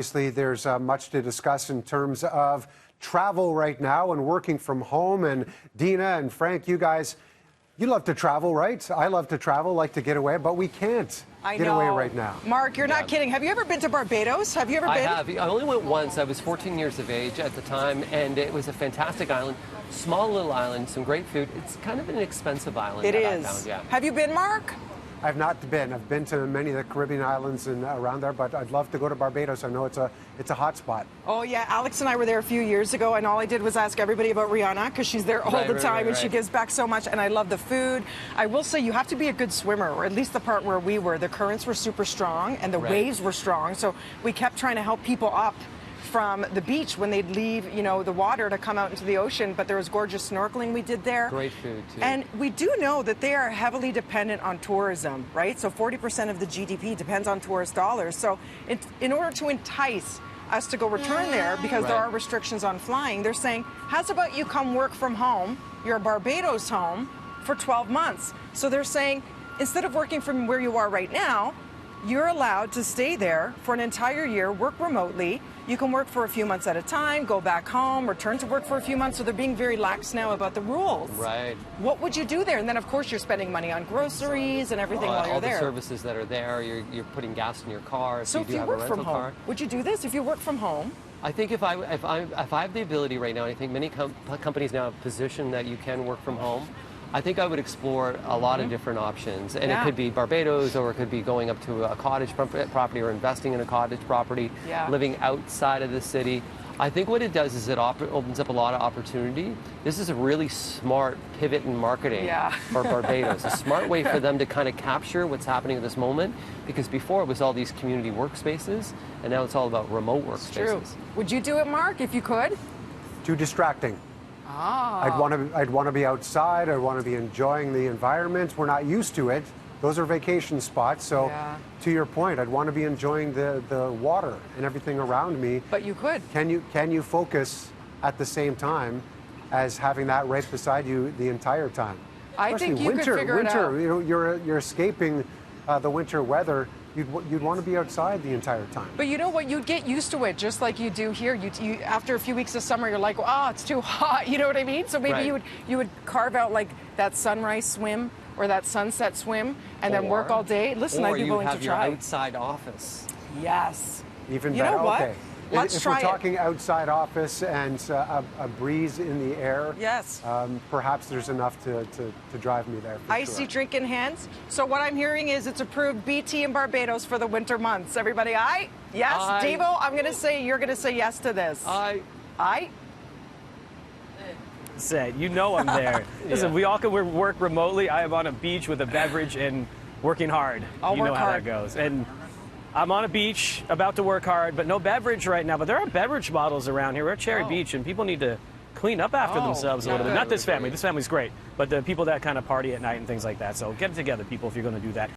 Obviously, there's much to discuss in terms of travel right now and working from home. And Dina and Frank, you guys, you love to travel, right? I love to travel, like to get away, but we can't get away right now. Mark, you're not kidding. Have you ever been to Barbados? Have you ever been? I have. I only went once. I was 14 years of age at the time, and it was a fantastic island. Small little island, some great food. It's kind of an expensive island. It that is. I found, yeah. Have you been, Mark? I've not been. I've been to many of the Caribbean islands and around there, but I'd love to go to Barbados. I know it's a hot spot. Oh, yeah. Alex and I were there a few years ago, and all I did was ask everybody about Rihanna because she's there all the time, and she gives back so much, and I love the food. I will say you have to be a good swimmer, or at least the part where we were. The currents were super strong, and the waves were strong, so we kept trying to help people up from the beach when they'd leave, you know, the water to come out into the ocean. But there was gorgeous snorkeling we did there. Great food, too. And we do know that they are heavily dependent on tourism, right? So 40% of the GDP depends on tourist dollars. So in order to entice us to go return there, because there are restrictions on flying, they're saying, how's about you come work from home, your Barbados home, for 12 months? So they're saying, instead of working from where you are right now, you're allowed to stay there for an entire year, work remotely. You can work for a few months at a time, go back home, return to work for a few months. So they're being very lax now about the rules. Right. What would you do there? And then, of course, you're spending money on groceries and everything while you're there. All the services that are there. You're putting gas in your car. So if you work from home, would you do this if you work from home? I think if I have the ability right now, and I think many companies now have positioned that you can work from home, I think I would explore a lot of different options. And it could be Barbados, or it could be going up to a cottage property, or investing in a cottage property, living outside of the city. I think what it does is it opens up a lot of opportunity. This is a really smart pivot in marketing for Barbados. A smart way for them to kind of capture what's happening at this moment, because before it was all these community workspaces, and now it's all about remote workspaces. True. Would you do it, Mark, if you could? Too distracting. I'd want to be outside. I'd want to be enjoying the environment. We're not used to it. Those are vacation spots. So to your point, I'd want to be enjoying the water and everything around me. But you could. Can you focus at the same time as having that right beside you the entire time? I think you could figure it out. You know, you're escaping the winter weather. You'd want to be outside the entire time. But you know what? You'd get used to it, just like you do here. You after a few weeks of summer, you're like, oh, it's too hot. You know what I mean? So maybe you would carve out like that sunrise swim or that sunset swim, and then work all day. Listen, I'd be willing to try. Or you have your outside office. Yes. Even better. You know what? Okay. If we're talking outside office and a breeze in the air, perhaps there's enough to drive me there. Icy drink in hands. So what I'm hearing is it's approved BT in Barbados for the winter months. Everybody, aye? Yes? Devo, I'm going to say, you're going to say yes to this. Aye. Aye? Said, you know I'm there. Listen, we all can work remotely. I am on a beach with a beverage and working hard. I'll you know work how hard. that goes. And I'm on a beach, about to work hard, but no beverage right now. But there are beverage bottles around here. We're at Cherry Beach, and people need to clean up after themselves a little bit. Not this family. This family's great. But the people that kind of party at night and things like that. So get it together, people, if you're going to do that.